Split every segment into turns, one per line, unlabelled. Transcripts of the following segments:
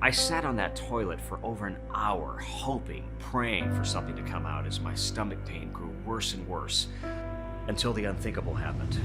I sat on that toilet for over an hour, hoping, praying for something to come out as my stomach pain grew worse and worse, until the unthinkable happened.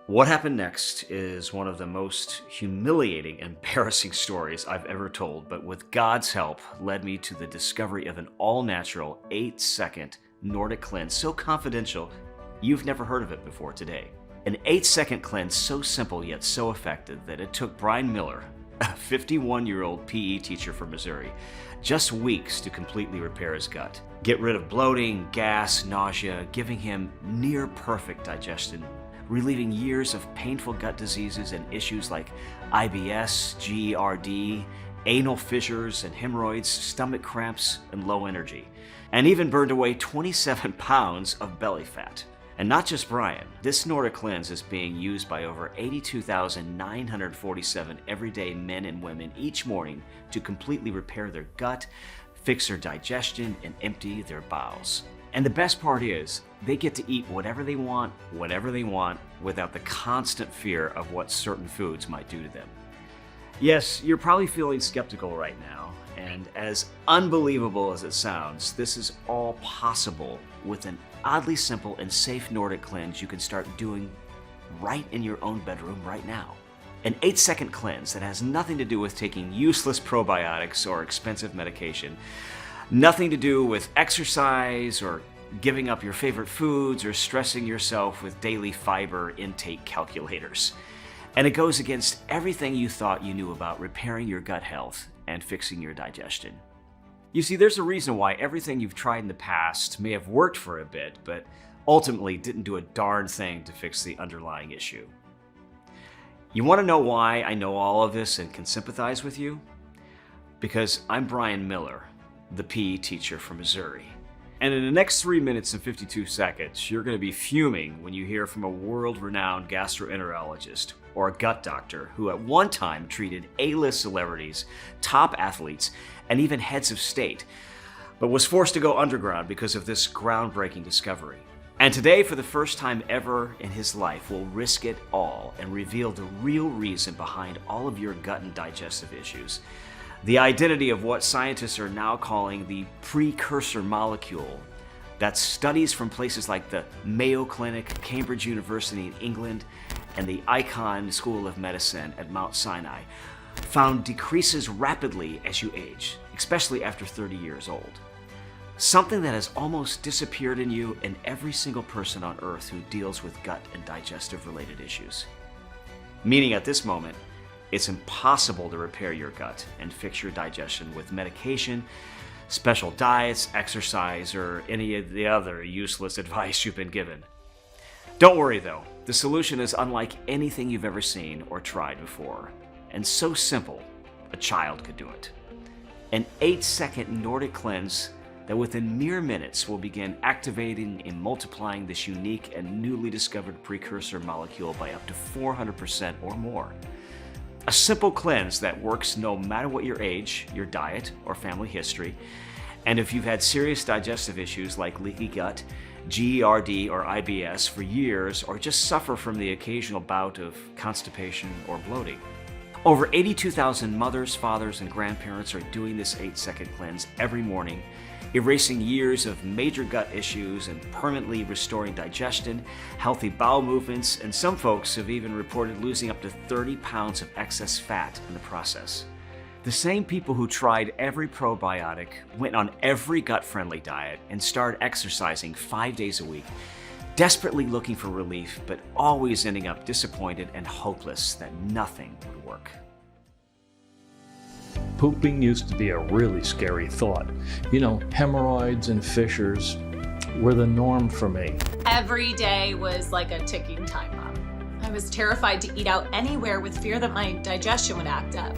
What happened next is one of the most humiliating and embarrassing stories I've ever told, but with God's help led me to the discovery of an all-natural 8-second Nordic cleanse so confidential you've never heard of it before today. An 8-second cleanse so simple yet so effective that it took Brian Miller, a 51-year-old PE teacher from Missouri, just weeks to completely repair his gut, get rid of bloating, gas, nausea, giving him near perfect digestion, relieving years of painful gut diseases and issues like IBS, GERD, anal fissures and hemorrhoids, stomach cramps, and low energy, and even burned away 27 pounds of belly fat. And not just Brian, this Nordic cleanse is being used by over 82,947 everyday men and women each morning to completely repair their gut, fix their digestion, and empty their bowels. And the best part is, they get to eat whatever they want, without the constant fear of what certain foods might do to them. Yes, you're probably feeling skeptical right now, and as unbelievable as it sounds, this is all possible with an oddly simple and safe Nordic cleanse you can start doing right in your own bedroom right now. An 8-second cleanse that has nothing to do with taking useless probiotics or expensive medication. Nothing to do with exercise or giving up your favorite foods or stressing yourself with daily fiber intake calculators. And it goes against everything you thought you knew about repairing your gut health and fixing your digestion. You see, there's a reason why everything you've tried in the past may have worked for a bit, but ultimately didn't do a darn thing to fix the underlying issue. You want to know why I know all of this and can sympathize with you? Because I'm Brian Miller, the PE teacher from Missouri. And in the next 3 minutes and 52 seconds, you're going to be fuming when you hear from a world-renowned gastroenterologist or a gut doctor who at one time treated A-list celebrities, top athletes, and even heads of state, but was forced to go underground because of this groundbreaking discovery. And today, for the first time ever in his life, will risk it all and reveal the real reason behind all of your gut and digestive issues. The identity of what scientists are now calling the precursor molecule that studies from places like the Mayo Clinic, Cambridge University in England, and the Icahn School of Medicine at Mount Sinai found decreases rapidly as you age, especially after 30 years old. Something that has almost disappeared in you and every single person on Earth who deals with gut and digestive related issues. Meaning at this moment, it's impossible to repair your gut and fix your digestion with medication, special diets, exercise, or any of the other useless advice you've been given. Don't worry though, the solution is unlike anything you've ever seen or tried before, and so simple, a child could do it. An 8-second Nordic cleanse that within mere minutes will begin activating and multiplying this unique and newly discovered precursor molecule by up to 400% or more. A simple cleanse that works no matter what your age, your diet, or family history, and if you've had serious digestive issues like leaky gut, GERD, or IBS for years, or just suffer from the occasional bout of constipation or bloating. Over 82,000 mothers, fathers, and grandparents are doing this 8-second cleanse every morning, erasing years of major gut issues and permanently restoring digestion, healthy bowel movements, and some folks have even reported losing up to 30 pounds of excess fat in the process. The same people who tried every probiotic, went on every gut-friendly diet, and started exercising 5 days a week, desperately looking for relief, but always ending up disappointed and hopeless that nothing would work.
Pooping used to be a really scary thought. You know, hemorrhoids and fissures were the norm for me.
Every day was like a ticking time bomb. I was terrified to eat out anywhere with fear that my digestion would act up.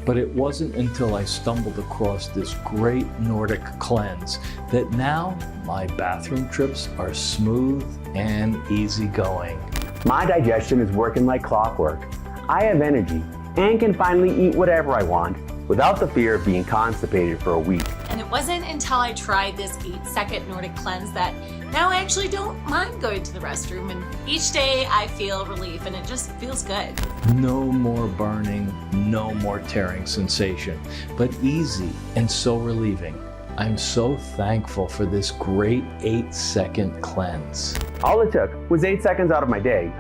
But it wasn't until I stumbled across this great Nordic cleanse that now my bathroom trips are smooth and easygoing.
My digestion is working like clockwork. I have energy and can finally eat whatever I want without the fear of being constipated for a week.
And it wasn't until I tried this 8-second Nordic cleanse that now I actually don't mind going to the restroom, and each day I feel relief and it just feels good.
No more burning, no more tearing sensation, but easy and so relieving. I'm so thankful for this great 8-second cleanse.
All it took was 8 seconds out of my day,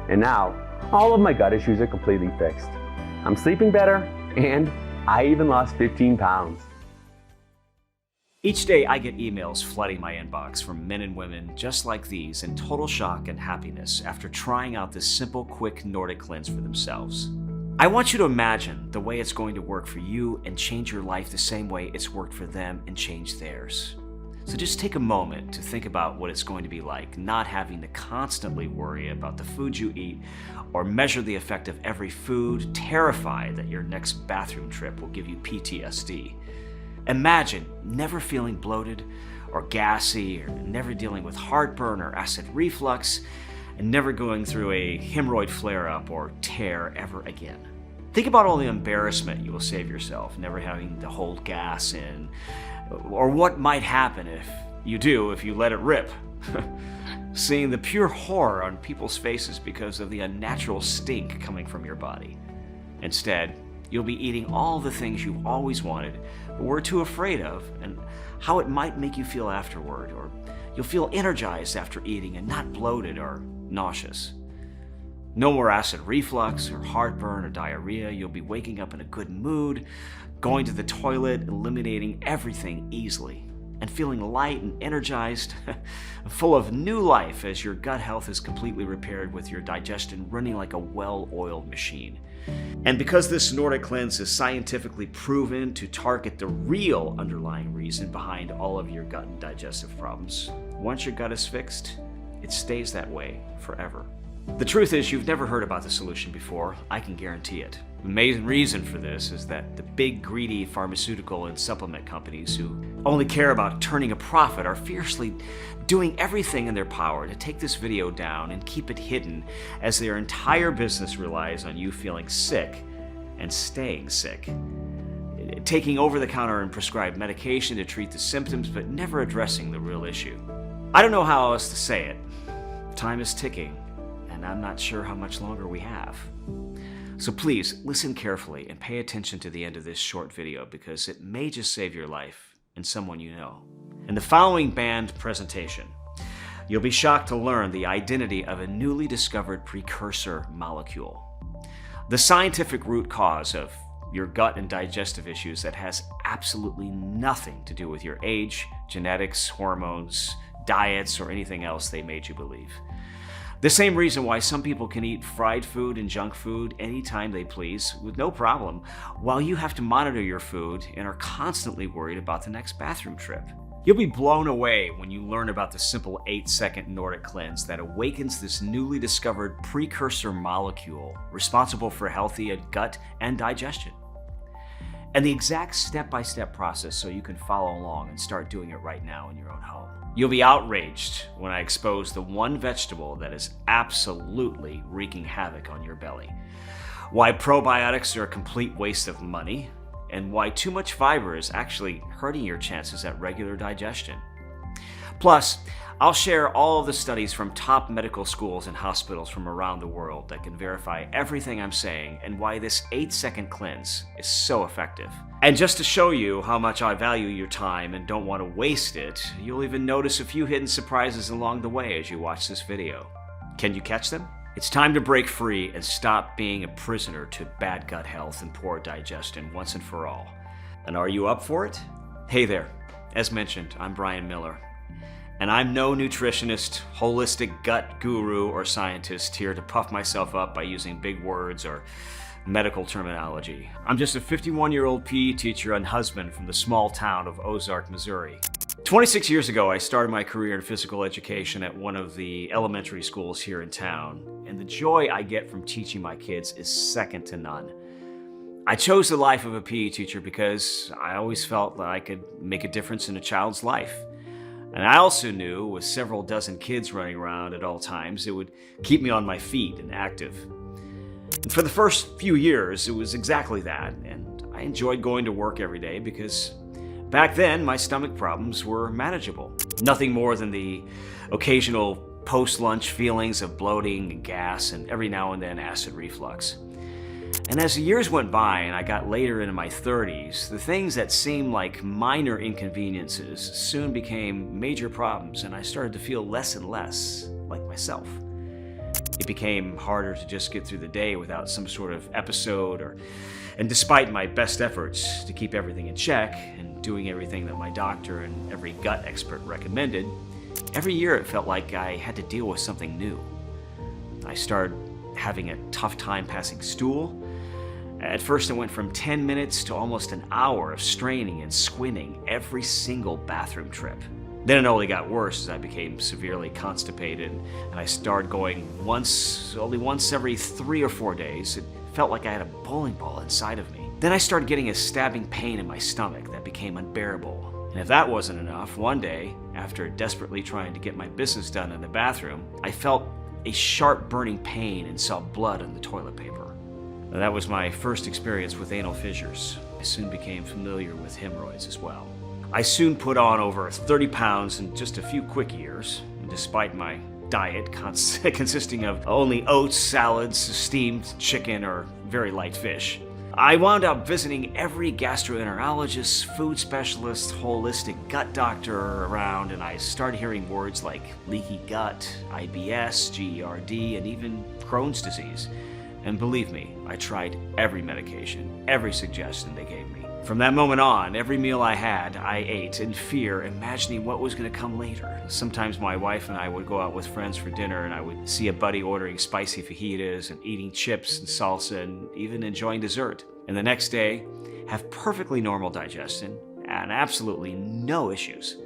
and now all of my gut issues are completely fixed. I'm sleeping better, and I even lost 15 pounds.
Each day I get emails flooding my inbox from men and women just like these in total shock and happiness after trying out this simple, quick Nordic cleanse for themselves. I want you to imagine the way it's going to work for you and change your life the same way it's worked for them and changed theirs. So just take a moment to think about what it's going to be like not having to constantly worry about the food you eat or measure the effect of every food, terrified that your next bathroom trip will give you PTSD. Imagine never feeling bloated or gassy, or never dealing with heartburn or acid reflux, and never going through a hemorrhoid flare-up or tear ever again. Think about all the embarrassment you will save yourself, never having to hold gas in, or what might happen if you let it rip. Seeing the pure horror on people's faces because of the unnatural stink coming from your body. Instead, you'll be eating all the things you've always wanted but were too afraid of, and how it might make you feel afterward, or you'll feel energized after eating and not bloated or nauseous. No more acid reflux or heartburn or diarrhea. You'll be waking up in a good mood, going to the toilet, eliminating everything easily, and feeling light and energized, full of new life as your gut health is completely repaired with your digestion running like a well-oiled machine. And because this Nordic cleanse is scientifically proven to target the real underlying reason behind all of your gut and digestive problems, once your gut is fixed, it stays that way forever. The truth is, you've never heard about the solution before, I can guarantee it. The main reason for this is that the big greedy pharmaceutical and supplement companies who only care about turning a profit are fiercely doing everything in their power to take this video down and keep it hidden, as their entire business relies on you feeling sick and staying sick. Taking over-the-counter and prescribed medication to treat the symptoms, but never addressing the real issue. I don't know how else to say it. Time is ticking, and I'm not sure how much longer we have. So please listen carefully and pay attention to the end of this short video, because it may just save your life and someone you know. In the following banned presentation, you'll be shocked to learn the identity of a newly discovered precursor molecule. The scientific root cause of your gut and digestive issues that has absolutely nothing to do with your age, genetics, hormones, diets, or anything else they made you believe. The same reason why some people can eat fried food and junk food anytime they please with no problem, while you have to monitor your food and are constantly worried about the next bathroom trip. You'll be blown away when you learn about the simple 8-second Nordic cleanse that awakens this newly discovered precursor molecule responsible for healthy gut and digestion. And the exact step-by-step process so you can follow along and start doing it right now in your own home. You'll be outraged when I expose the one vegetable that is absolutely wreaking havoc on your belly, why probiotics are a complete waste of money, and why too much fiber is actually hurting your chances at regular digestion. Plus, I'll share all of the studies from top medical schools and hospitals from around the world that can verify everything I'm saying and why this 8-second cleanse is so effective. And just to show you how much I value your time and don't want to waste it, you'll even notice a few hidden surprises along the way as you watch this video. Can you catch them? It's time to break free and stop being a prisoner to bad gut health and poor digestion once and for all. And are you up for it? Hey there. As mentioned, I'm Brian Miller. And I'm no nutritionist, holistic gut guru, or scientist here to puff myself up by using big words or medical terminology. I'm just a 51-year-old PE teacher and husband from the small town of Ozark, Missouri. 26 years ago, I started my career in physical education at one of the elementary schools here in town, and the joy I get from teaching my kids is second to none. I chose the life of a PE teacher because I always felt that I could make a difference in a child's life. And I also knew, with several dozen kids running around at all times, it would keep me on my feet and active. And for the first few years, it was exactly that, and I enjoyed going to work every day because back then, my stomach problems were manageable. Nothing more than the occasional post-lunch feelings of bloating and gas, and every now and then acid reflux. And as the years went by and I got later into my 30s, the things that seemed like minor inconveniences soon became major problems, and I started to feel less and less like myself. It became harder to just get through the day without some sort of episode, and despite my best efforts to keep everything in check and doing everything that my doctor and every gut expert recommended, every year it felt like I had to deal with something new. I started having a tough time passing stool. At first it went from 10 minutes to almost an hour of straining and squinting every single bathroom trip. Then it only got worse as I became severely constipated, and I started going only once every 3 or 4 days. It felt like I had a bowling ball inside of me. Then I started getting a stabbing pain in my stomach that became unbearable. And if that wasn't enough, one day, after desperately trying to get my business done in the bathroom, I felt a sharp burning pain and saw blood on the toilet paper. Now, that was my first experience with anal fissures. I soon became familiar with hemorrhoids as well. I soon put on over 30 pounds in just a few quick years, and despite my diet consisting of only oats, salads, steamed chicken, or very light fish. I wound up visiting every gastroenterologist, food specialist, holistic gut doctor around, and I started hearing words like leaky gut, IBS, GERD, and even Crohn's disease. And believe me, I tried every medication, every suggestion they gave me. From that moment on, every meal I had, I ate in fear, imagining what was going to come later. Sometimes my wife and I would go out with friends for dinner, and I would see a buddy ordering spicy fajitas and eating chips and salsa and even enjoying dessert. And the next day, have perfectly normal digestion and absolutely no issues.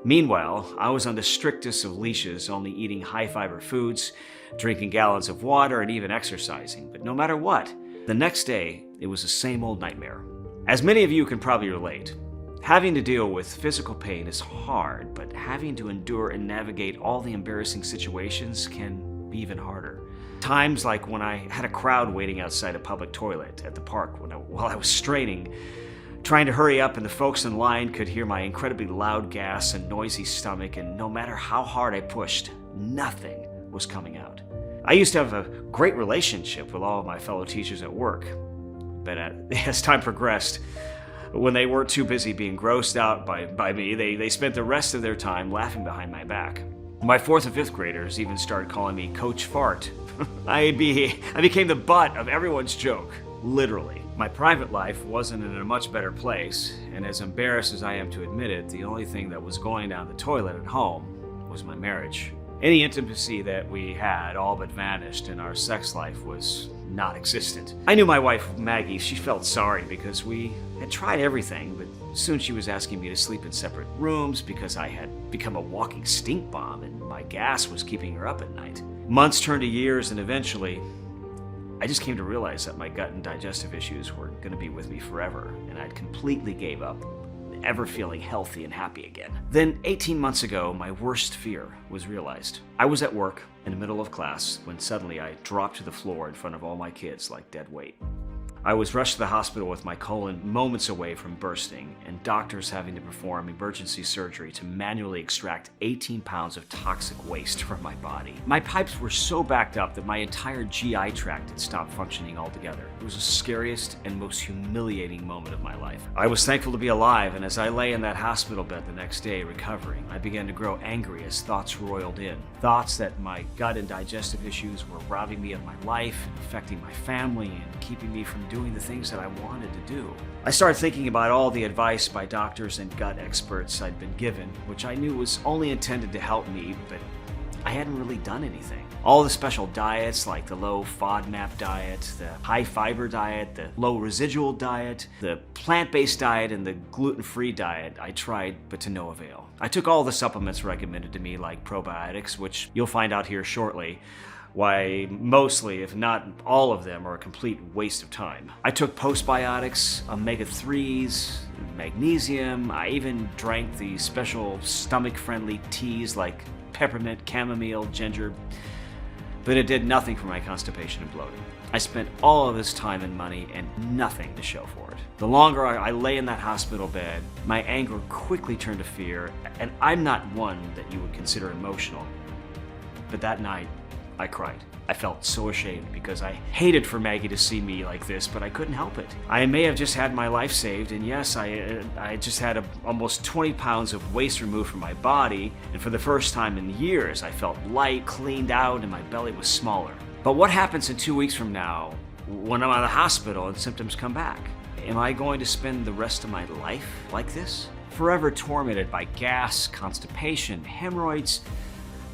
Meanwhile, I was on the strictest of leashes, only eating high-fiber foods, drinking gallons of water, and even exercising. But no matter what, the next day, it was the same old nightmare. As many of you can probably relate, having to deal with physical pain is hard, but having to endure and navigate all the embarrassing situations can be even harder. Times like when I had a crowd waiting outside a public toilet at the park while I was straining, trying to hurry up, and the folks in line could hear my incredibly loud gas and noisy stomach, and no matter how hard I pushed, nothing was coming out. I used to have a great relationship with all of my fellow teachers at work, but as time progressed, when they weren't too busy being grossed out by me, they spent the rest of their time laughing behind my back. My 4th and 5th graders even started calling me Coach Fart. I became the butt of everyone's joke, literally. My private life wasn't in a much better place, and as embarrassed as I am to admit it, the only thing that was going down the toilet at home was my marriage. Any intimacy that we had all but vanished, and our sex life was non-existent. I knew my wife, Maggie, she felt sorry because we had tried everything, but soon she was asking me to sleep in separate rooms because I had become a walking stink bomb and my gas was keeping her up at night. Months turned to years, and eventually, I just came to realize that my gut and digestive issues were going to be with me forever, and I'd completely gave up ever feeling healthy and happy again. Then 18 months ago, my worst fear was realized. I was at work in the middle of class when suddenly I dropped to the floor in front of all my kids like dead weight. I was rushed to the hospital with my colon moments away from bursting, and doctors having to perform emergency surgery to manually extract 18 pounds of toxic waste from my body. My pipes were so backed up that my entire GI tract had stopped functioning altogether. It was the scariest and most humiliating moment of my life. I was thankful to be alive, and as I lay in that hospital bed the next day recovering, I began to grow angry as thoughts roiled in. Thoughts that my gut and digestive issues were robbing me of my life, affecting my family, and keeping me from doing the things that I wanted to do. I started thinking about all the advice by doctors and gut experts I'd been given, which I knew was only intended to help me, but I hadn't really done anything. All the special diets like the low FODMAP diet, the high fiber diet, the low residual diet, the plant-based diet, and the gluten-free diet I tried, but to no avail. I took all the supplements recommended to me like probiotics, which you'll find out here shortly, why mostly, if not all of them, are a complete waste of time. I took postbiotics, omega-3s, magnesium. I even drank the special stomach-friendly teas like peppermint, chamomile, ginger, but it did nothing for my constipation and bloating. I spent all of this time and money and nothing to show for it. The longer I lay in that hospital bed, my anger quickly turned to fear, and I'm not one that you would consider emotional. But that night, I cried. I felt so ashamed because I hated for Maggie to see me like this, but I couldn't help it. I may have just had my life saved, and yes, I just had almost 20 pounds of waste removed from my body, and for the first time in years, I felt light, cleaned out, and my belly was smaller. But what happens in 2 weeks from now when I'm out of the hospital and symptoms come back? Am I going to spend the rest of my life like this? Forever tormented by gas, constipation, hemorrhoids,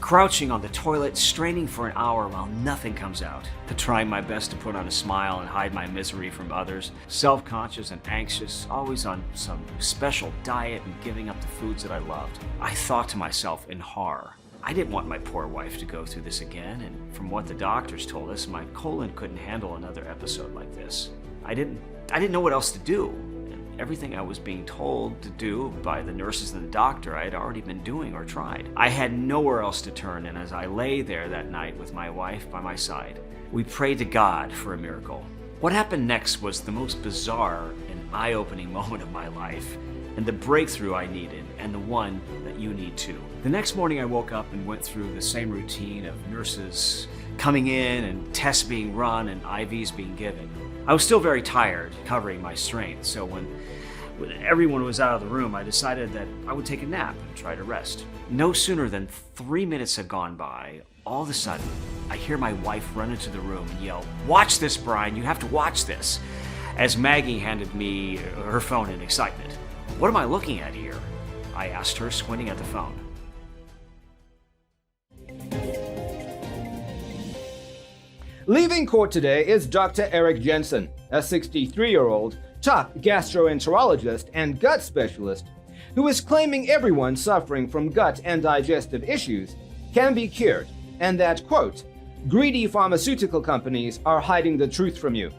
crouching on the toilet, straining for an hour while nothing comes out, trying my best to put on a smile and hide my misery from others, self-conscious and anxious, always on some special diet and giving up the foods that I loved. I thought to myself in horror, I didn't want my poor wife to go through this again, and from what the doctors told us, my colon couldn't handle another episode like this. I didn't know what else to do. Everything I was being told to do by the nurses and the doctor, I had already been doing or tried. I had nowhere else to turn, and as I lay there that night with my wife by my side, we prayed to God for a miracle. What happened next was the most bizarre and eye-opening moment of my life, and the breakthrough I needed, and the one that you need too. The next morning I woke up and went through the same routine of nurses coming in and tests being run and IVs being given. I was still very tired, covering my strength, so when everyone was out of the room, I decided that I would take a nap and try to rest. No sooner than 3 minutes had gone by, all of a sudden, I hear my wife run into the room and yell, "Watch this, Brian, you have to watch this," as Maggie handed me her phone in excitement. "What am I looking at here?" I asked her, squinting at the phone.
Leaving court today is Dr. Eric Jensen, a 63-year-old top gastroenterologist and gut specialist who is claiming everyone suffering from gut and digestive issues can be cured, and that, quote, greedy pharmaceutical companies are hiding the truth from you.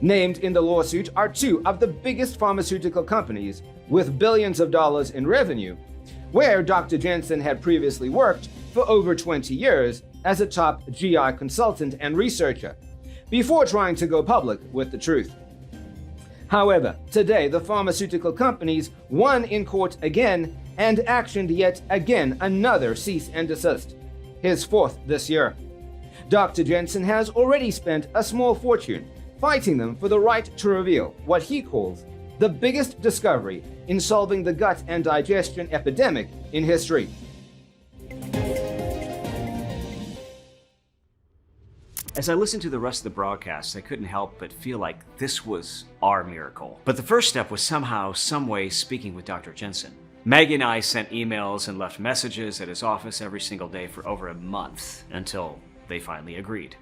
Named in the lawsuit are two of the biggest pharmaceutical companies with billions of dollars in revenue, where Dr. Jensen had previously worked for over 20 years as a top GI consultant and researcher, before trying to go public with the truth. However, today the pharmaceutical companies won in court again and actioned yet again another cease and desist, his fourth this year. Dr. Jensen has already spent a small fortune fighting them for the right to reveal what he calls the biggest discovery in solving the gut and digestion epidemic in history.
As I listened to the rest of the broadcast, I couldn't help but feel like this was our miracle. But the first step was somehow, some way speaking with Dr. Jensen. Maggie and I sent emails and left messages at his office every single day for over a month until they finally agreed.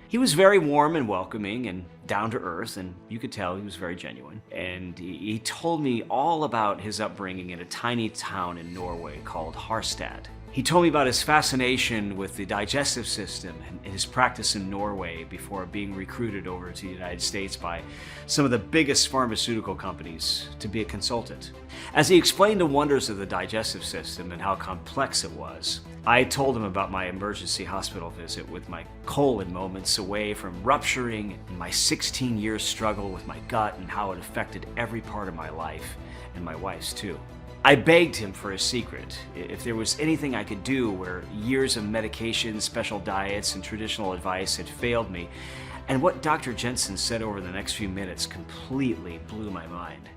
He was very warm and welcoming and down to earth, and you could tell he was very genuine. And he told me all about his upbringing in a tiny town in Norway called Harstad. He told me about his fascination with the digestive system and his practice in Norway before being recruited over to the United States by some of the biggest pharmaceutical companies to be a consultant. As he explained the wonders of the digestive system and how complex it was, I told him about my emergency hospital visit with my colon moments away from rupturing and my 16-year struggle with my gut and how it affected every part of my life, and my wife's too. I begged him for a secret, if there was anything I could do where years of medication, special diets, and traditional advice had failed me, and what Dr. Jensen said over the next few minutes completely blew my mind.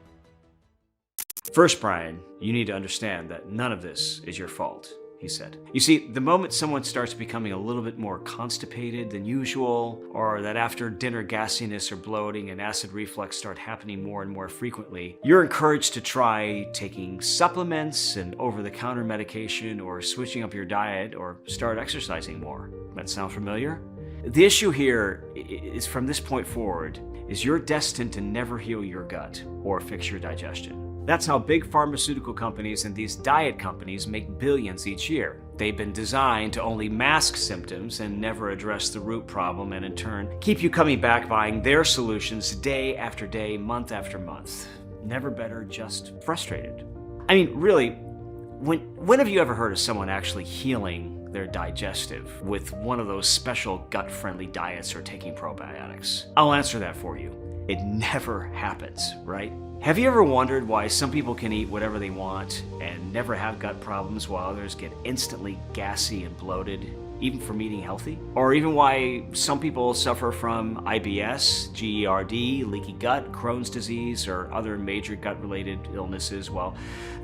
First, Brian, you need to understand that none of this is your fault. he said. You see, the moment someone starts becoming a little bit more constipated than usual, or that after dinner gassiness or bloating and acid reflux start happening more and more frequently, you're encouraged to try taking supplements and over-the-counter medication, or switching up your diet, or start exercising more. That sound familiar? The issue here is, from this point forward, is you're destined to never heal your gut or fix your digestion. That's how big pharmaceutical companies and these diet companies make billions each year. They've been designed to only mask symptoms and never address the root problem, and in turn, keep you coming back buying their solutions day after day, month after month. Never better, just frustrated. I mean, really, when have you ever heard of someone actually healing their digestive with one of those special gut-friendly diets or taking probiotics? I'll answer that for you. It never happens, right? Have you ever wondered why some people can eat whatever they want and never have gut problems, while others get instantly gassy and bloated, even from eating healthy? Or even why some people suffer from IBS, GERD, leaky gut, Crohn's disease, or other major gut-related illnesses, while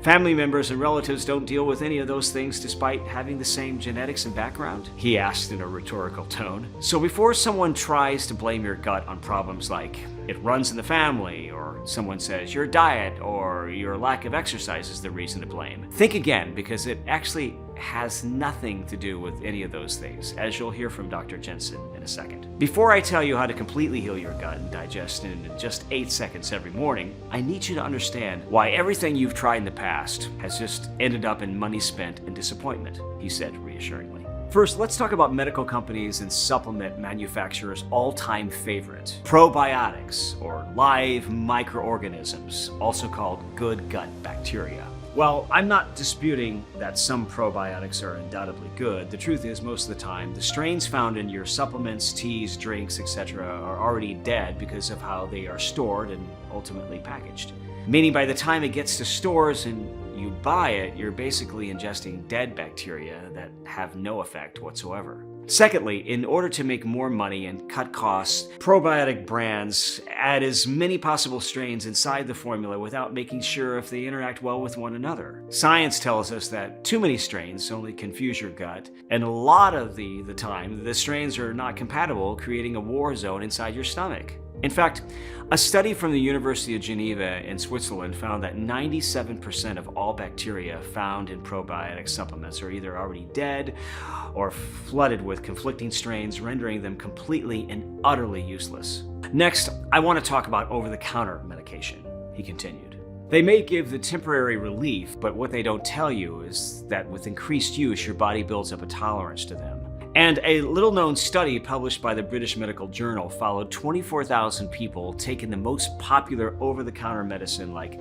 family members and relatives don't deal with any of those things despite having the same genetics and background? He asked in a rhetorical tone. So before someone tries to blame your gut on problems like it runs in the family, or someone says your diet or your lack of exercise is the reason to blame, think again, because it actually has nothing to do with any of those things, as you'll hear from Dr. Jensen in a second. Before I tell you how to completely heal your gut and digestion in just 8 seconds every morning, I need you to understand why everything you've tried in the past has just ended up in money spent and disappointment, he said reassuringly. First, let's talk about medical companies and supplement manufacturers' all-time favorite, probiotics, or live microorganisms, also called good gut bacteria. Well, I'm not disputing that some probiotics are undoubtedly good. The truth is, most of the time, the strains found in your supplements, teas, drinks, etc. are already dead because of how they are stored and ultimately packaged. Meaning by the time it gets to stores and you buy it, you're basically ingesting dead bacteria that have no effect whatsoever. Secondly, in order to make more money and cut costs, probiotic brands add as many possible strains inside the formula without making sure if they interact well with one another. Science tells us that too many strains only confuse your gut, and a lot of the time, the strains are not compatible, creating a war zone inside your stomach. In fact, a study from the University of Geneva in Switzerland found that 97% of all bacteria found in probiotic supplements are either already dead or flooded with conflicting strains, rendering them completely and utterly useless. Next, I want to talk about over-the-counter medication, he continued. They may give the temporary relief, but what they don't tell you is that with increased use, your body builds up a tolerance to them. And a little-known study published by the British Medical Journal followed 24,000 people taking the most popular over-the-counter medicine like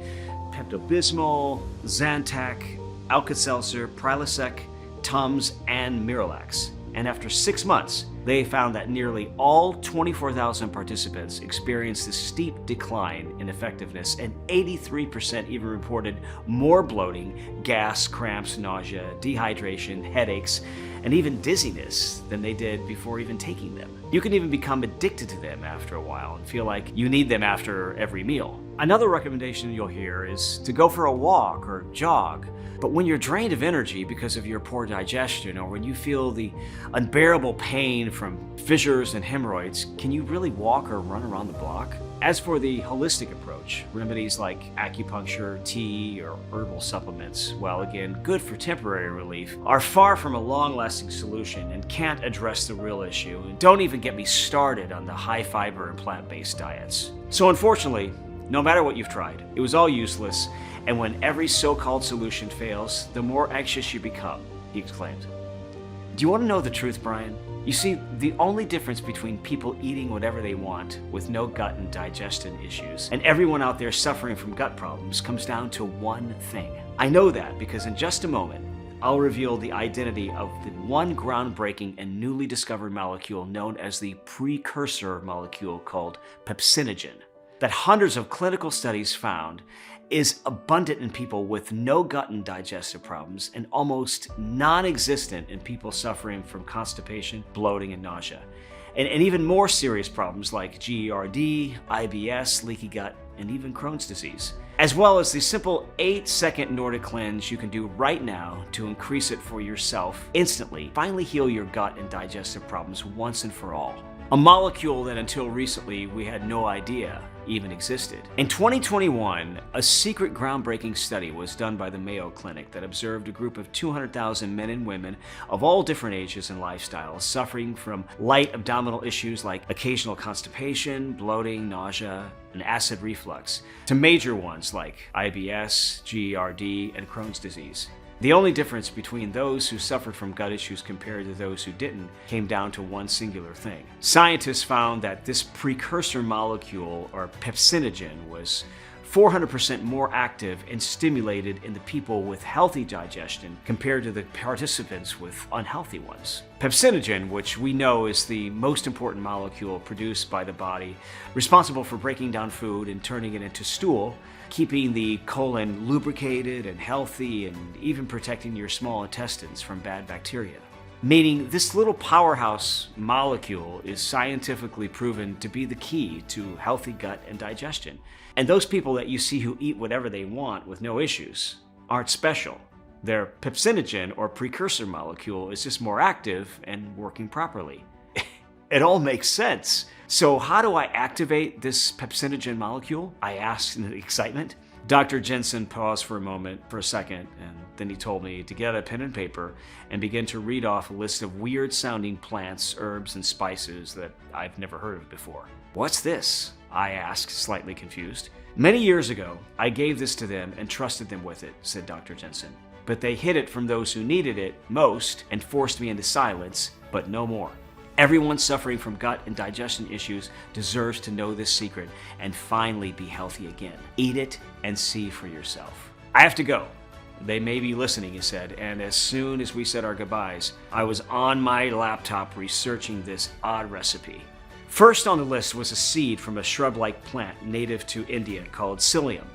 Pepto-Bismol, Zantac, Alka-Seltzer, Prilosec, Tums, and Miralax. And after 6 months, they found that nearly all 24,000 participants experienced a steep decline in effectiveness, and 83% even reported more bloating, gas, cramps, nausea, dehydration, headaches, and even dizziness than they did before even taking them. You can even become addicted to them after a while and feel like you need them after every meal. Another recommendation you'll hear is to go for a walk or jog. But when you're drained of energy because of your poor digestion, or when you feel the unbearable pain from fissures and hemorrhoids, can you really walk or run around the block? As for the holistic approach, remedies like acupuncture, tea, or herbal supplements, while again good for temporary relief, are far from a long-lasting solution and can't address the real issue. And don't even get me started on the high-fiber and plant-based diets. So unfortunately, no matter what you've tried, it was all useless, and when every so-called solution fails, the more anxious you become, he exclaimed. Do you want to know the truth, Brian? You see, the only difference between people eating whatever they want with no gut and digestion issues and everyone out there suffering from gut problems comes down to one thing. I know that because in just a moment, I'll reveal the identity of the one groundbreaking and newly discovered molecule known as the precursor molecule called pepsinogen, that hundreds of clinical studies found is abundant in people with no gut and digestive problems and almost non-existent in people suffering from constipation, bloating, and nausea. And even more serious problems like GERD, IBS, leaky gut, and even Crohn's disease. as well as the simple 8-second Nordic cleanse you can do right now to increase it for yourself instantly. Finally heal your gut and digestive problems once and for all. A molecule that until recently we had no idea even existed. In 2021, a secret groundbreaking study was done by the Mayo Clinic that observed a group of 200,000 men and women of all different ages and lifestyles suffering from light abdominal issues like occasional constipation, bloating, nausea, and acid reflux, to major ones like IBS, GERD, and Crohn's disease. The only difference between those who suffered from gut issues compared to those who didn't came down to one singular thing. Scientists found that this precursor molecule, or pepsinogen, was 400% more active and stimulated in the people with healthy digestion compared to the participants with unhealthy ones. Pepsinogen, which we know is the most important molecule produced by the body, responsible for breaking down food and turning it into stool, keeping the colon lubricated and healthy, and even protecting your small intestines from bad bacteria. Meaning this little powerhouse molecule is scientifically proven to be the key to healthy gut and digestion. And those people that you see who eat whatever they want with no issues aren't special. Their pepsinogen, or precursor molecule, is just more active and working properly. It all makes sense. So how do I activate this pepsinogen molecule? I asked in excitement. Dr. Jensen paused for a second, and then he told me to get a pen and paper and begin to read off a list of weird-sounding plants, herbs, and spices that I've never heard of before. What's this? I asked, slightly confused. Many years ago, I gave this to them and trusted them with it, said Dr. Jensen. But they hid it from those who needed it most and forced me into silence, but no more. Everyone suffering from gut and digestion issues deserves to know this secret and finally be healthy again. Eat it and see for yourself. I have to go. They may be listening, he said, and as soon as we said our goodbyes, I was on my laptop researching this odd recipe. First on the list was a seed from a shrub-like plant native to India called psyllium.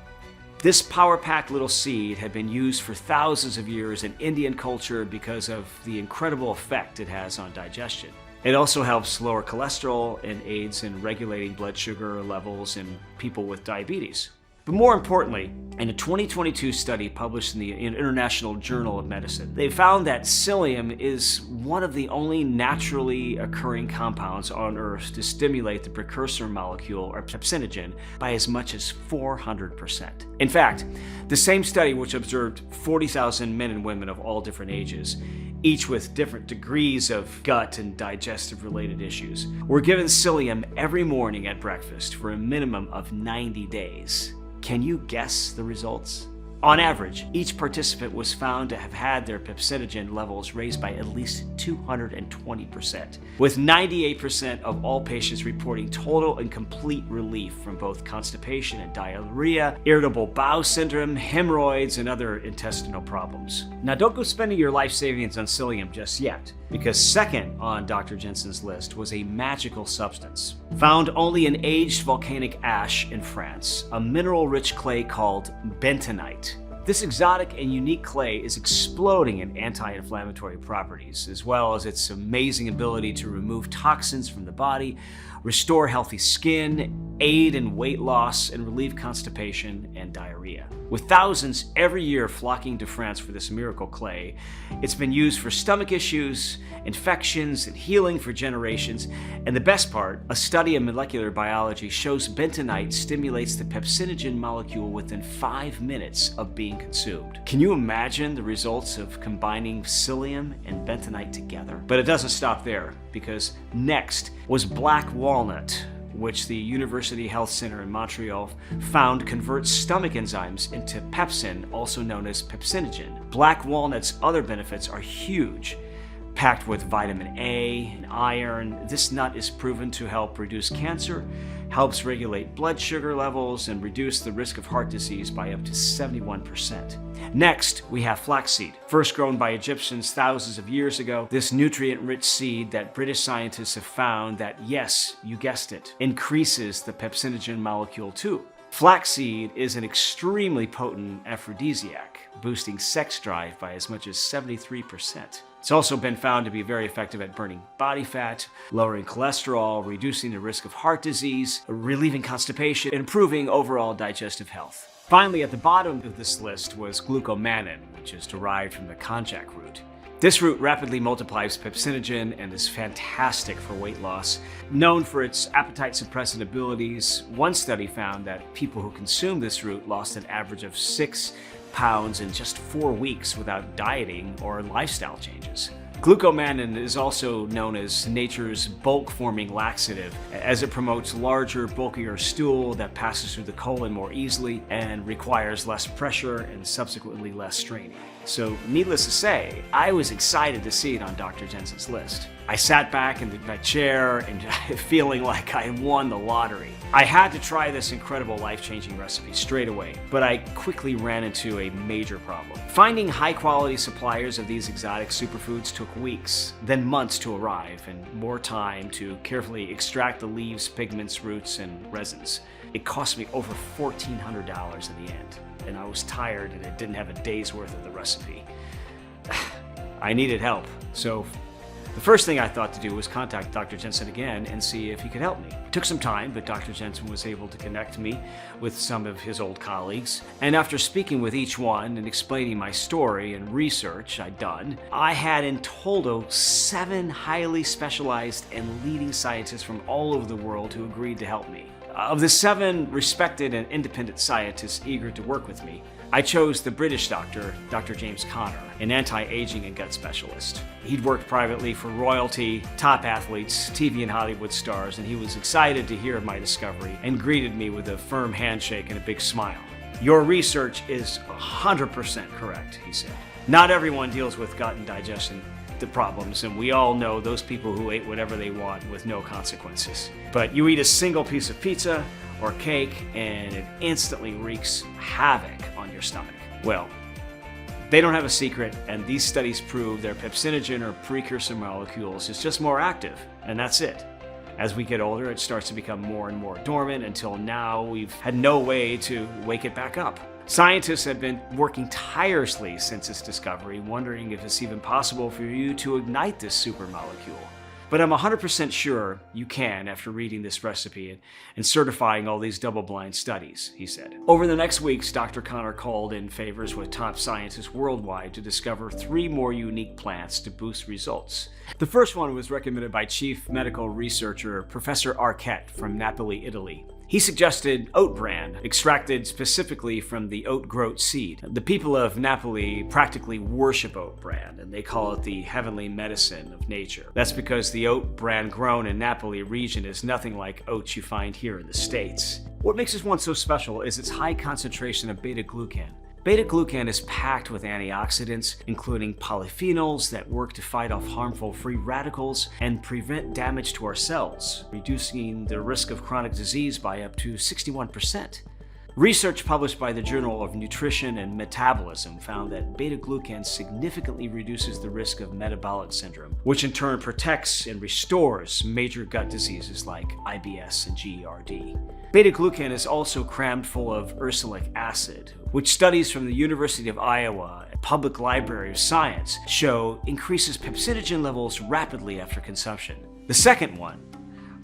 This power-packed little seed had been used for thousands of years in Indian culture because of the incredible effect it has on digestion. It also helps lower cholesterol and aids in regulating blood sugar levels in people with diabetes. But more importantly, in a 2022 study published in the International Journal of Medicine, they found that psyllium is one of the only naturally occurring compounds on Earth to stimulate the precursor molecule, or pepsinogen, by as much as 400%. In fact, the same study, which observed 40,000 men and women of all different ages, each with different degrees of gut and digestive related issues, were given psyllium every morning at breakfast for a minimum of 90 days. Can you guess the results? On average, each participant was found to have had their pepsinogen levels raised by at least 220%, with 98% of all patients reporting total and complete relief from both constipation and diarrhea, irritable bowel syndrome, hemorrhoids, and other intestinal problems. Now, don't go spending your life savings on psyllium just yet, because second on Dr. Jensen's list was a magical substance, found only in aged volcanic ash in France, a mineral-rich clay called bentonite. This exotic and unique clay is exploding in anti-inflammatory properties, as well as its amazing ability to remove toxins from the body, restore healthy skin, aid in weight loss, and relieve constipation and diarrhea. With thousands every year flocking to France for this miracle clay, it's been used for stomach issues, infections, and healing for generations. And the best part, a study of molecular biology shows bentonite stimulates the pepsinogen molecule within 5 minutes of being consumed. Can you imagine the results of combining psyllium and bentonite together? But it doesn't stop there, because next was black walnut, which the University Health Center in Montreal found converts stomach enzymes into pepsin, also known as pepsinogen. Black walnut's other benefits are huge. Packed with vitamin A and iron, this nut is proven to help reduce cancer, helps regulate blood sugar levels, and reduce the risk of heart disease by up to 71%. Next, we have flaxseed. First grown by Egyptians thousands of years ago, this nutrient-rich seed that British scientists have found that, yes, you guessed it, increases the pepsinogen molecule too. Flaxseed is an extremely potent aphrodisiac, boosting sex drive by as much as 73%. It's also been found to be very effective at burning body fat, lowering cholesterol, reducing the risk of heart disease, relieving constipation, and improving overall digestive health. Finally, at the bottom of this list was glucomannan, which is derived from the konjac root. This root rapidly multiplies pepsinogen and is fantastic for weight loss. Known for its appetite-suppressant abilities, one study found that people who consumed this root lost an average of 6 pounds in just 4 weeks without dieting or lifestyle changes. Glucomannan is also known as nature's bulk-forming laxative, as it promotes larger, bulkier stool that passes through the colon more easily and requires less pressure and subsequently less straining. So, needless to say, I was excited to see it on Dr. Jensen's list. I sat back in my chair and feeling like I won the lottery. I had to try this incredible life-changing recipe straight away, but I quickly ran into a major problem. Finding high-quality suppliers of these exotic superfoods took weeks, then months to arrive, and more time to carefully extract the leaves, pigments, roots, and resins. It cost me over $1,400 in the end, and I was tired and it didn't have a day's worth of the recipe. I needed help, so the first thing I thought to do was contact Dr. Jensen again and see if he could help me. It took some time, but Dr. Jensen was able to connect me with some of his old colleagues. And after speaking with each one and explaining my story and research I'd done, I had in total 7 highly specialized and leading scientists from all over the world who agreed to help me. Of the 7 respected and independent scientists eager to work with me, I chose the British doctor, Dr. James Conner, an anti-aging and gut specialist. He'd worked privately for royalty, top athletes, TV and Hollywood stars, and he was excited to hear of my discovery and greeted me with a firm handshake and a big smile. "Your research is 100% correct," he said. "Not everyone deals with gut and digestion problems, and we all know those people who ate whatever they want with no consequences. But you eat a single piece of pizza or cake and it instantly wreaks havoc on your stomach." Well, they don't have a secret, and these studies prove their pepsinogen or precursor molecules is just more active, and that's it. As we get older, it starts to become more and more dormant until now we've had no way to wake it back up. Scientists have been working tirelessly since its discovery, wondering if it's even possible for you to ignite this supermolecule. But I'm 100% sure you can after reading this recipe and certifying all these double-blind studies, he said. Over the next weeks, Dr. Conner called in favors with top scientists worldwide to discover 3 more unique plants to boost results. The first one was recommended by Chief Medical Researcher Professor Arquette from Napoli, Italy. He suggested oat bran, extracted specifically from the oat groat seed. The people of Napoli practically worship oat bran, and they call it the heavenly medicine of nature. That's because the oat bran grown in Napoli region is nothing like oats you find here in the States. What makes this one so special is its high concentration of beta-glucan. Beta-glucan is packed with antioxidants, including polyphenols that work to fight off harmful free radicals and prevent damage to our cells, reducing the risk of chronic disease by up to 61%. Research published by the Journal of Nutrition and Metabolism found that beta-glucan significantly reduces the risk of metabolic syndrome, which in turn protects and restores major gut diseases like IBS and GERD. Beta-glucan is also crammed full of ursolic acid, which studies from the University of Iowa and Public Library of Science show increases pepsinogen levels rapidly after consumption. The second one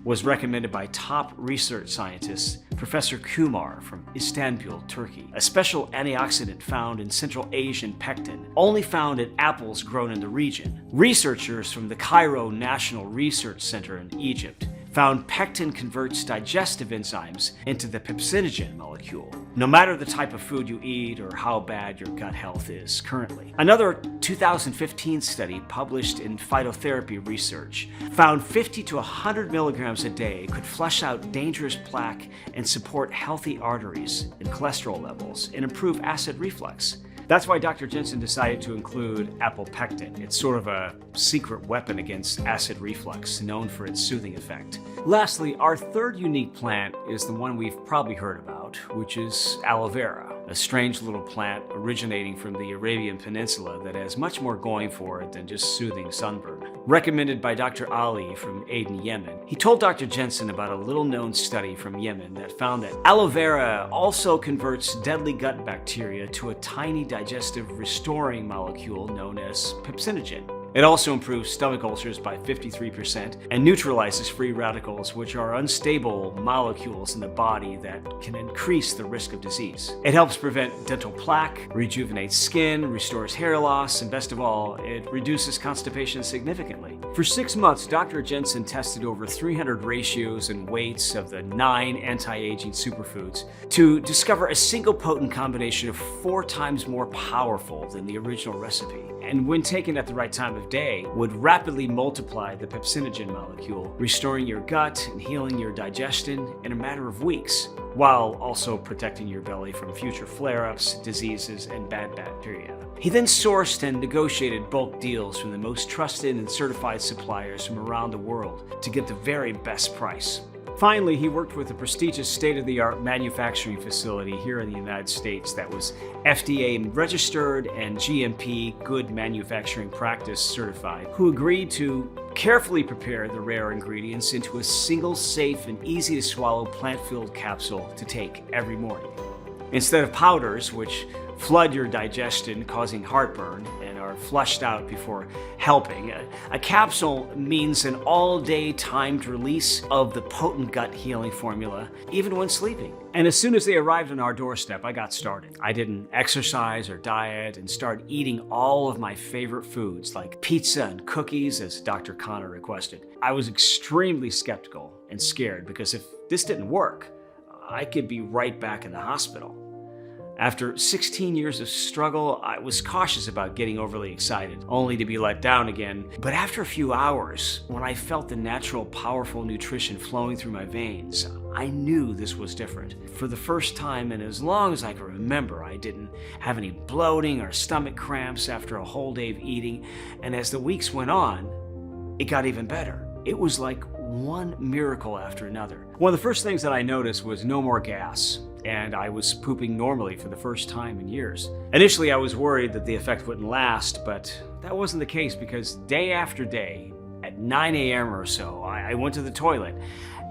was recommended by top research scientist Professor Kumar from Istanbul, Turkey, a special antioxidant found in Central Asian pectin, only found in apples grown in the region. Researchers from the Cairo National Research Center in Egypt found pectin converts digestive enzymes into the pepsinogen molecule, no matter the type of food you eat or how bad your gut health is currently. Another 2015 study published in Phytotherapy Research found 50 to 100 milligrams a day could flush out dangerous plaque and support healthy arteries and cholesterol levels and improve acid reflux. That's why Dr. Jensen decided to include apple pectin. It's sort of a secret weapon against acid reflux, known for its soothing effect. Lastly, our third unique plant is the one we've probably heard about, which is aloe vera, a strange little plant originating from the Arabian Peninsula that has much more going for it than just soothing sunburn. Recommended by Dr. Ali from Aden, Yemen, he told Dr. Jensen about a little-known study from Yemen that found that aloe vera also converts deadly gut bacteria to a tiny digestive restoring molecule known as pepsinogen. It also improves stomach ulcers by 53% and neutralizes free radicals, which are unstable molecules in the body that can increase the risk of disease. It helps prevent dental plaque, rejuvenates skin, restores hair loss, and best of all, it reduces constipation significantly. For 6 months, Dr. Jensen tested over 300 ratios and weights of the 9 anti-aging superfoods to discover a single potent combination of 4 times more powerful than the original recipe, and when taken at the right time of day, would rapidly multiply the pepsinogen molecule, restoring your gut and healing your digestion in a matter of weeks, while also protecting your belly from future flare-ups, diseases, and bad bacteria. He then sourced and negotiated bulk deals from the most trusted and certified suppliers from around the world to get the very best price. Finally, he worked with a prestigious state-of-the-art manufacturing facility here in the United States that was FDA registered and GMP Good Manufacturing Practice certified, who agreed to carefully prepare the rare ingredients into a single safe and easy to swallow plant-filled capsule to take every morning. Instead of powders, which flood your digestion, causing heartburn, and are flushed out before helping, a capsule means an all-day timed release of the potent gut healing formula, even when sleeping. And as soon as they arrived on our doorstep, I got started. I didn't exercise or diet and started eating all of my favorite foods like pizza and cookies, as Dr. Connor requested. I was extremely skeptical and scared because if this didn't work, I could be right back in the hospital. After 16 years of struggle, I was cautious about getting overly excited, only to be let down again. But after a few hours, when I felt the natural, powerful nutrition flowing through my veins, I knew this was different. For the first time in as long as I can remember, I didn't have any bloating or stomach cramps after a whole day of eating, and as the weeks went on, it got even better. It was like one miracle after another. One of the first things that I noticed was no more gas, and I was pooping normally for the first time in years. Initially, I was worried that the effect wouldn't last, but that wasn't the case because day after day, at 9 a.m. or so, I went to the toilet,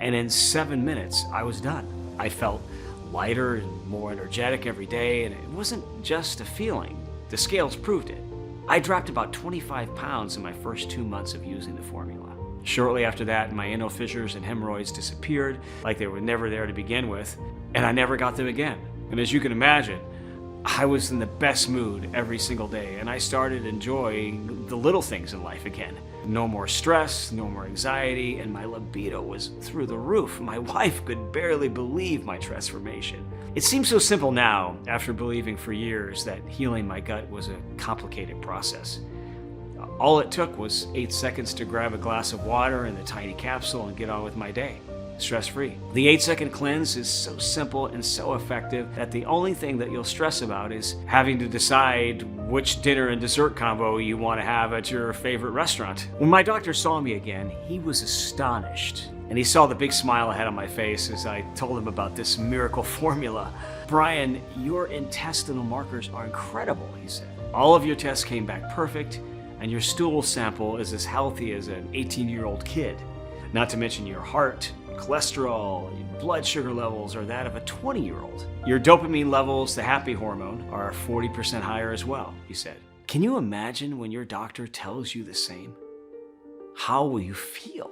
and in 7 minutes, I was done. I felt lighter and more energetic every day, and it wasn't just a feeling. The scales proved it. I dropped about 25 pounds in my first 2 months of using the formula. Shortly after that, my anal fissures and hemorrhoids disappeared like they were never there to begin with, and I never got them again. And as you can imagine, I was in the best mood every single day, and I started enjoying the little things in life again. No more stress, no more anxiety, and my libido was through the roof. My wife could barely believe my transformation. It seems so simple now, after believing for years that healing my gut was a complicated process. All it took was 8 seconds to grab a glass of water and the tiny capsule and get on with my day, stress-free. The 8-second cleanse is so simple and so effective that the only thing that you'll stress about is having to decide which dinner and dessert combo you want to have at your favorite restaurant. When my doctor saw me again, he was astonished, and he saw the big smile I had on my face as I told him about this miracle formula. "Brian, your intestinal markers are incredible," he said. "All of your tests came back perfect, and your stool sample is as healthy as an 18-year-old kid. Not to mention your heart, cholesterol, your blood sugar levels are that of a 20-year-old. Your dopamine levels, the happy hormone, are 40% higher as well," he said. Can you imagine when your doctor tells you the same? How will you feel?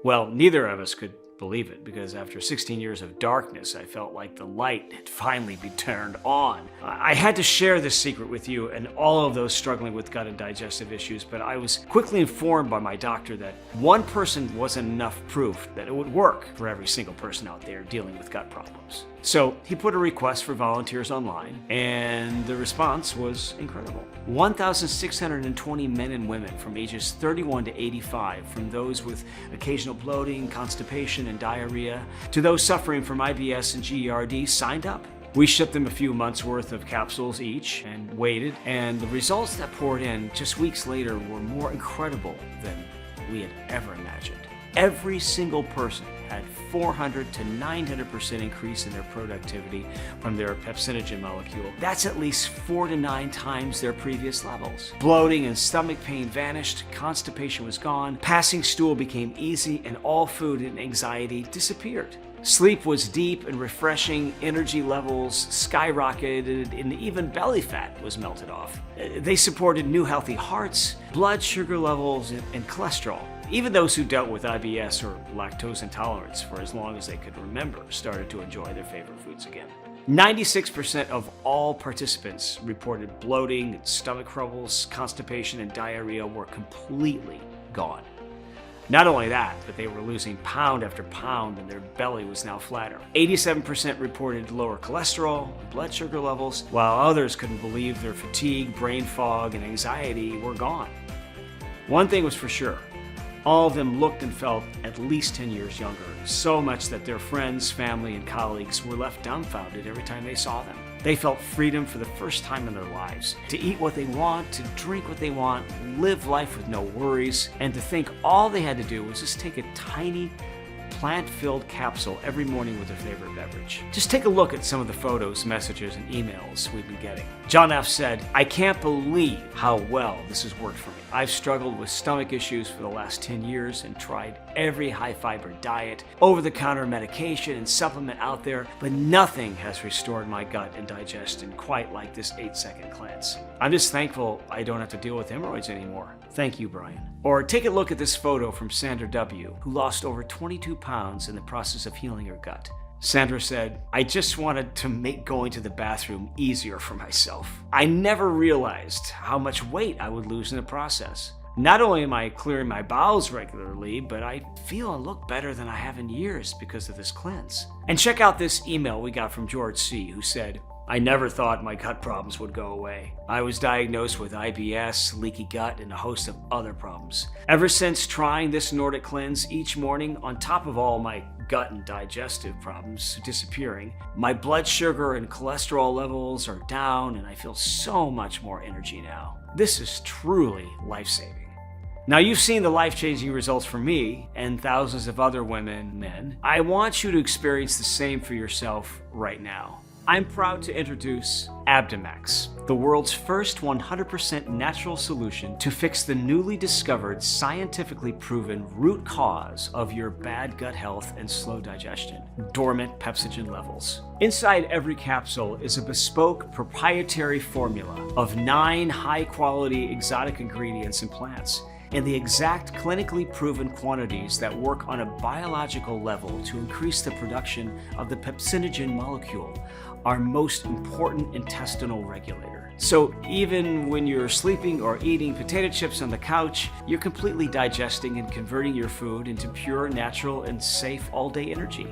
Well, neither of us could believe it, because after 16 years of darkness, I felt like the light had finally been turned on. I had to share this secret with you and all of those struggling with gut and digestive issues, but I was quickly informed by my doctor that one person wasn't enough proof that it would work for every single person out there dealing with gut problems. So he put a request for volunteers online, and the response was incredible. 1,620 men and women from ages 31 to 85, from those with occasional bloating, constipation, and diarrhea, to those suffering from IBS and GERD, signed up. We shipped them a few months worth of capsules each and waited, and the results that poured in just weeks later were more incredible than we had ever imagined. Every single person had 400 to 900% increase in their productivity from their pepsinogen molecule. That's at least 4 to 9 times their previous levels. Bloating and stomach pain vanished, constipation was gone, passing stool became easy, and all food and anxiety disappeared. Sleep was deep and refreshing, energy levels skyrocketed, and even belly fat was melted off. They supported new healthy hearts, blood sugar levels, and cholesterol. Even those who dealt with IBS or lactose intolerance for as long as they could remember started to enjoy their favorite foods again. 96% of all participants reported bloating, stomach troubles, constipation, and diarrhea were completely gone. Not only that, but they were losing pound after pound and their belly was now flatter. 87% reported lower cholesterol and blood sugar levels, while others couldn't believe their fatigue, brain fog, and anxiety were gone. One thing was for sure. All of them looked and felt at least 10 years younger, so much that their friends, family, and colleagues were left dumbfounded every time they saw them. They felt freedom for the first time in their lives, to eat what they want, to drink what they want, live life with no worries, and to think all they had to do was just take a tiny plant-filled capsule every morning with their favorite beverage. Just take a look at some of the photos, messages, and emails we've been getting. John F. said, "I can't believe how well this has worked for me. I've struggled with stomach issues for the last 10 years and tried every high-fiber diet, over-the-counter medication, and supplement out there, but nothing has restored my gut and digestion quite like this 8-second cleanse. I'm just thankful I don't have to deal with hemorrhoids anymore. Thank you, Brian." Or take a look at this photo from Sandra W., who lost over 22 pounds in the process of healing her gut. Sandra said, "I just wanted to make going to the bathroom easier for myself. I never realized how much weight I would lose in the process. Not only am I clearing my bowels regularly, but I feel and look better than I have in years because of this cleanse." And check out this email we got from George C., who said, "I never thought my gut problems would go away. I was diagnosed with IBS, leaky gut, and a host of other problems. Ever since trying this Nordic cleanse each morning, on top of all my gut and digestive problems disappearing, my blood sugar and cholesterol levels are down, and I feel so much more energy now. This is truly life-saving." Now, you've seen the life-changing results for me and thousands of other women and men. I want you to experience the same for yourself right now. I'm proud to introduce Abdomax, the world's first 100% natural solution to fix the newly discovered, scientifically proven root cause of your bad gut health and slow digestion: dormant pepsinogen levels. Inside every capsule is a bespoke proprietary formula of 9 high-quality exotic ingredients and plants, and the exact clinically proven quantities that work on a biological level to increase the production of the pepsinogen molecule, our most important intestinal regulator. So even when you're sleeping or eating potato chips on the couch, you're completely digesting and converting your food into pure, natural, and safe all-day energy.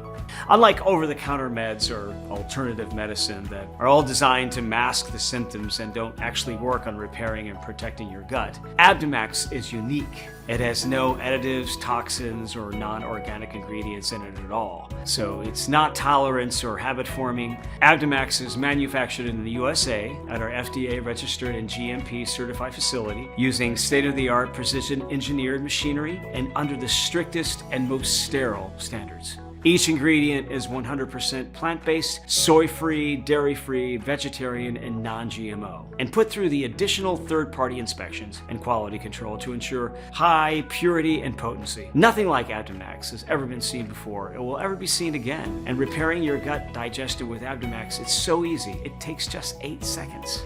Unlike over-the-counter meds or alternative medicine that are all designed to mask the symptoms and don't actually work on repairing and protecting your gut, Abdomax is unique. It has no additives, toxins, or non-organic ingredients in it at all. So it's not tolerance or habit forming. Abdomax is manufactured in the USA at our FDA registered and GMP certified facility using state-of-the-art precision engineered machinery and under the strictest and most sterile standards. Each ingredient is 100% plant-based, soy-free, dairy-free, vegetarian, and non-GMO, and put through the additional third-party inspections and quality control to ensure high purity and potency. Nothing like Abdomax has ever been seen before. It will ever be seen again. And repairing your gut digestion with Abdomax, it's so easy. It takes just 8 seconds.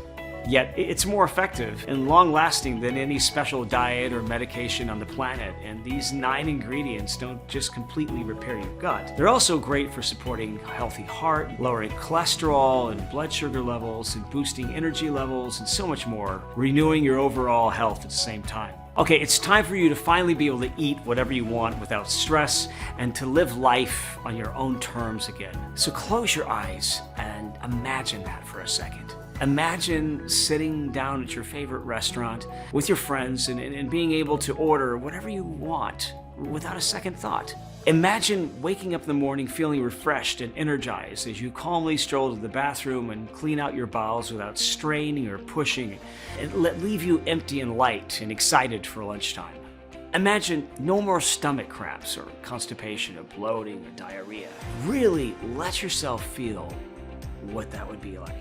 Yet it's more effective and long-lasting than any special diet or medication on the planet, and these 9 ingredients don't just completely repair your gut. They're also great for supporting a healthy heart, lowering cholesterol and blood sugar levels, and boosting energy levels, and so much more, renewing your overall health at the same time. Okay, it's time for you to finally be able to eat whatever you want without stress and to live life on your own terms again. So close your eyes and imagine that for a second. Imagine sitting down at your favorite restaurant with your friends and being able to order whatever you want without a second thought. Imagine waking up in the morning feeling refreshed and energized as you calmly stroll to the bathroom and clean out your bowels without straining or pushing, and leave you empty and light and excited for lunchtime. Imagine no more stomach cramps or constipation or bloating or diarrhea. Really let yourself feel what that would be like.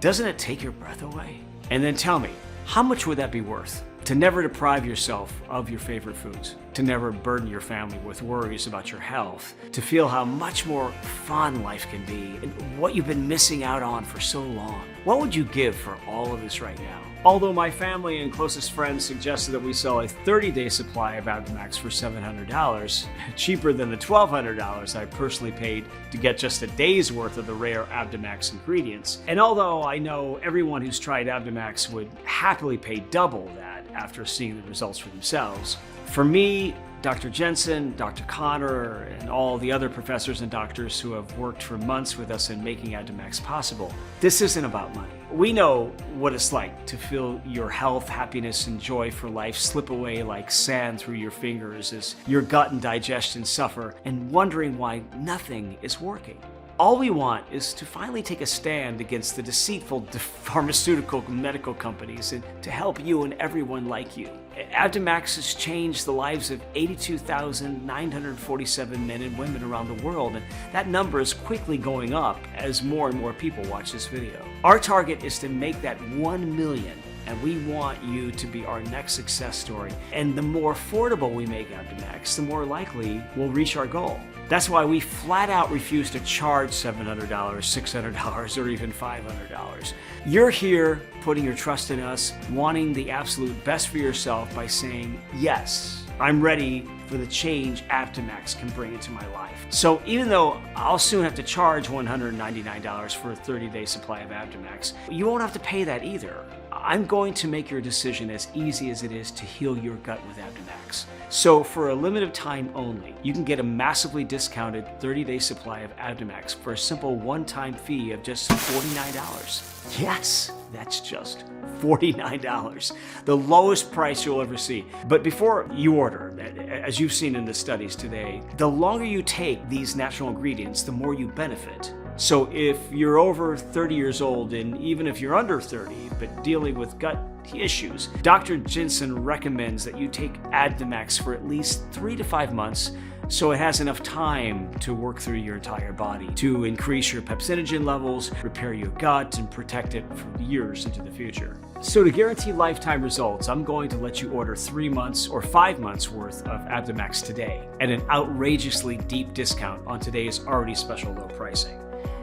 Doesn't it take your breath away? And then tell me, how much would that be worth? to never deprive yourself of your favorite foods, to never burden your family with worries about your health, to feel how much more fun life can be and what you've been missing out on for so long. What would you give for all of this right now? Although my family and closest friends suggested that we sell a 30-day supply of Abdomax for $700, cheaper than the $1,200 I personally paid to get just a day's worth of the rare Abdomax ingredients. And although I know everyone who's tried Abdomax would happily pay double that after seeing the results for themselves, for me, Dr. Jensen, Dr. Connor, and all the other professors and doctors who have worked for months with us in making Abdomax possible, this isn't about money. We know what it's like to feel your health, happiness, and joy for life slip away like sand through your fingers as your gut and digestion suffer, and wondering why nothing is working. All we want is to finally take a stand against the deceitful pharmaceutical medical companies and to help you and everyone like you. Abdomax has changed the lives of 82,947 men and women around the world, and that number is quickly going up as more and more people watch this video. Our target is to make that 1 million, and we want you to be our next success story. And the more affordable we make Abdomax, the more likely we'll reach our goal. That's why we flat out refuse to charge $700, $600, or even $500. You're here putting your trust in us, wanting the absolute best for yourself by saying, yes, I'm ready for the change Abdomax can bring into my life. So even though I'll soon have to charge $199 for a 30-day supply of Abdomax, you won't have to pay that either. I'm going to make your decision as easy as it is to heal your gut with Abdomax. So for a limited time only, you can get a massively discounted 30-day supply of Abdomax for a simple one-time fee of just $49. Yes, that's just $49, the lowest price you'll ever see. But before you order, as you've seen in the studies today, the longer you take these natural ingredients, the more you benefit. So if you're over 30 years old, and even if you're under 30, but dealing with gut issues, Dr. Jensen recommends that you take Abdomax for at least 3 to 5 months so it has enough time to work through your entire body, to increase your pepsinogen levels, repair your gut, and protect it for years into the future. So to guarantee lifetime results, I'm going to let you order 3 months or 5 months worth of Abdomax today at an outrageously deep discount on today's already special low pricing.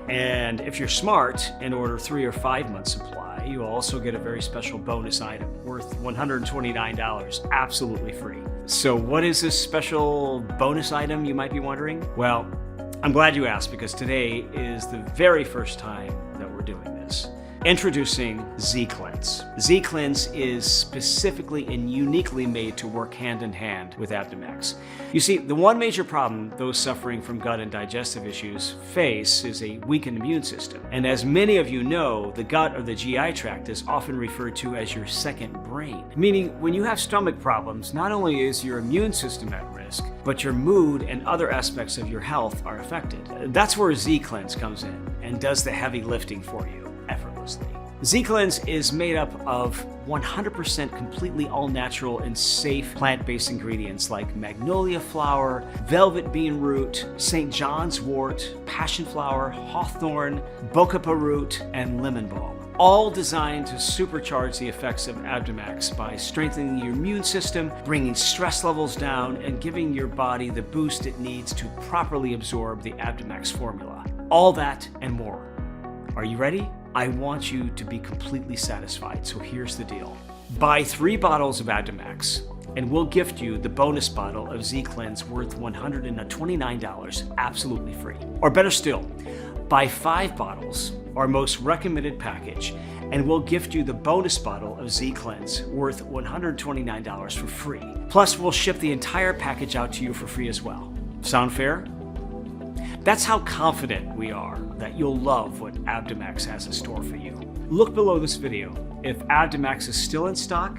And if you're smart and order 3 or 5 months supply, you also get a very special bonus item worth $129 absolutely free. So what is this special bonus item, you might be wondering? Well, I'm glad you asked, because today is the very first time that we're doing this. Introducing Z-Cleanse. Z-Cleanse is specifically and uniquely made to work hand in hand with Abdomax. You see, the one major problem those suffering from gut and digestive issues face is a weakened immune system. And as many of you know, the gut or the GI tract is often referred to as your second brain. Meaning, when you have stomach problems, not only is your immune system at risk, but your mood and other aspects of your health are affected. That's where Z-Cleanse comes in and does the heavy lifting for you effortlessly. Z-Cleanse is made up of 100% completely all-natural and safe plant-based ingredients like magnolia flower, velvet bean root, St. John's wort, passion flower, hawthorn, bokapa root, and lemon balm. All designed to supercharge the effects of Abdomax by strengthening your immune system, bringing stress levels down, and giving your body the boost it needs to properly absorb the Abdomax formula. All that and more. Are you ready? I want you to be completely satisfied, so here's the deal. Buy 3 bottles of Abdomax, and we'll gift you the bonus bottle of Z-Cleanse worth $129 absolutely free. Or better still, buy 5 bottles, our most recommended package, and we'll gift you the bonus bottle of Z-Cleanse worth $129 for free. Plus, we'll ship the entire package out to you for free as well. Sound fair? That's how confident we are that you'll love what Abdomax has in store for you. Look below this video. If Abdomax is still in stock,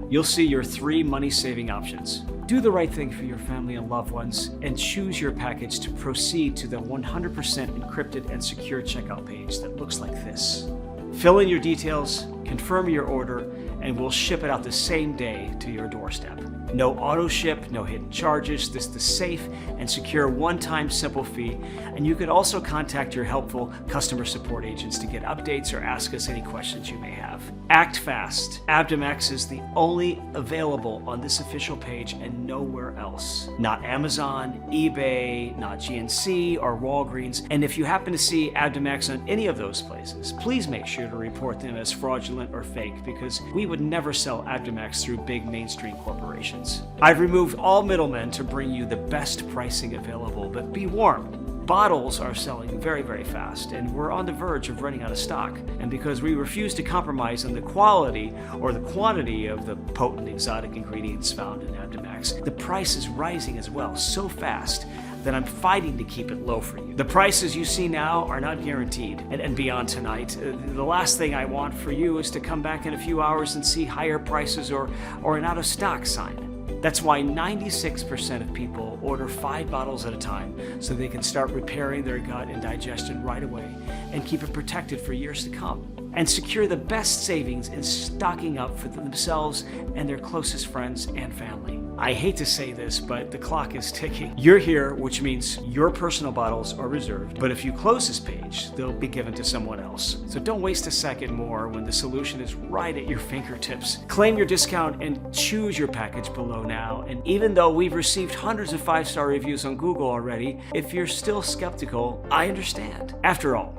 you'll see your 3 money-saving options. Do the right thing for your family and loved ones, and choose your package to proceed to the 100% encrypted and secure checkout page that looks like this. Fill in your details, confirm your order, and we'll ship it out the same day to your doorstep. No auto ship, no hidden charges, just the safe and secure one-time simple fee. And you could also contact your helpful customer support agents to get updates or ask us any questions you may have. Act fast. Abdomax is the only available on this official page and nowhere else. Not Amazon, eBay, not GNC or Walgreens. And if you happen to see Abdomax on any of those places, please make sure to report them as fraudulent or fake, because we would never sell Abdomax through big mainstream corporations. I've removed all middlemen to bring you the best pricing available, but be warned. Bottles are selling very, very fast, and we're on the verge of running out of stock. And because we refuse to compromise on the quality or the quantity of the potent exotic ingredients found in Abdomax, the price is rising as well so fast that I'm fighting to keep it low for you. The prices you see now are not guaranteed. And beyond tonight, the last thing I want for you is to come back in a few hours and see higher prices or an out of stock sign. That's why 96% of people order 5 bottles at a time so they can start repairing their gut and digestion right away and keep it protected for years to come. And secure the best savings in stocking up for themselves and their closest friends and family. I hate to say this, but the clock is ticking. You're here, which means your personal bottles are reserved, but if you close this page, they'll be given to someone else. So don't waste a second more when the solution is right at your fingertips. Claim your discount and choose your package below now. And even though we've received hundreds of 5-star reviews on Google already, if you're still skeptical, I understand. After all,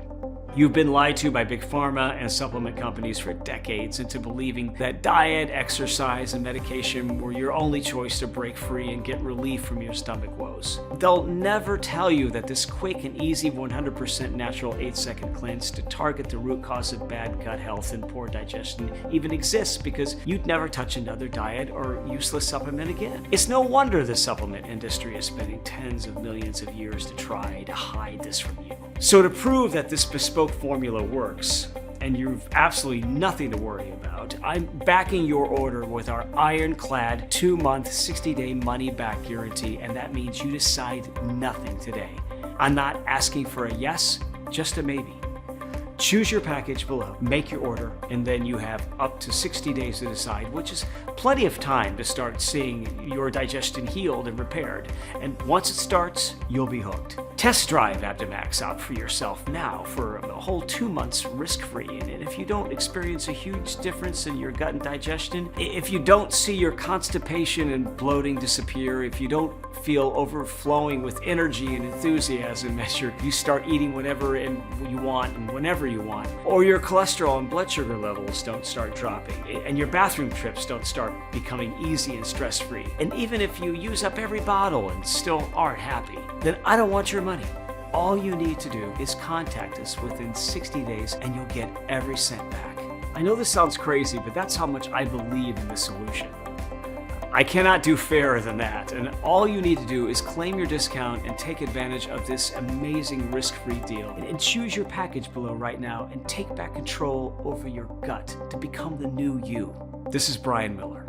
you've been lied to by big pharma and supplement companies for decades into believing that diet, exercise, and medication were your only choice to break free and get relief from your stomach woes. They'll never tell you that this quick and easy 100% natural 8-second cleanse to target the root cause of bad gut health and poor digestion even exists, because you'd never touch another diet or useless supplement again. It's no wonder the supplement industry is spending tens of millions of years to try to hide this from you. So to prove that this bespoke formula works, and you've absolutely nothing to worry about, I'm backing your order with our ironclad 2-month, 60-day money-back guarantee, and that means you decide nothing today. I'm not asking for a yes, just a maybe. Choose your package below, make your order, and then you have up to 60 days to decide, which is plenty of time to start seeing your digestion healed and repaired. And once it starts, you'll be hooked. Test drive Abdomax out for yourself now for a whole 2 months risk-free. And if you don't experience a huge difference in your gut and digestion, if you don't see your constipation and bloating disappear, if you don't feel overflowing with energy and enthusiasm as you start eating whenever and you want and whenever you want, or your cholesterol and blood sugar levels don't start dropping, and your bathroom trips don't start becoming easy and stress-free, and even if you use up every bottle and still aren't happy, then I don't want your money. All you need to do is contact us within 60 days and you'll get every cent back. I know this sounds crazy, but that's how much I believe in this solution. I cannot do fairer than that, and all you need to do is claim your discount and take advantage of this amazing risk-free deal, and choose your package below right now and take back control over your gut to become the new you. This is Brian Miller.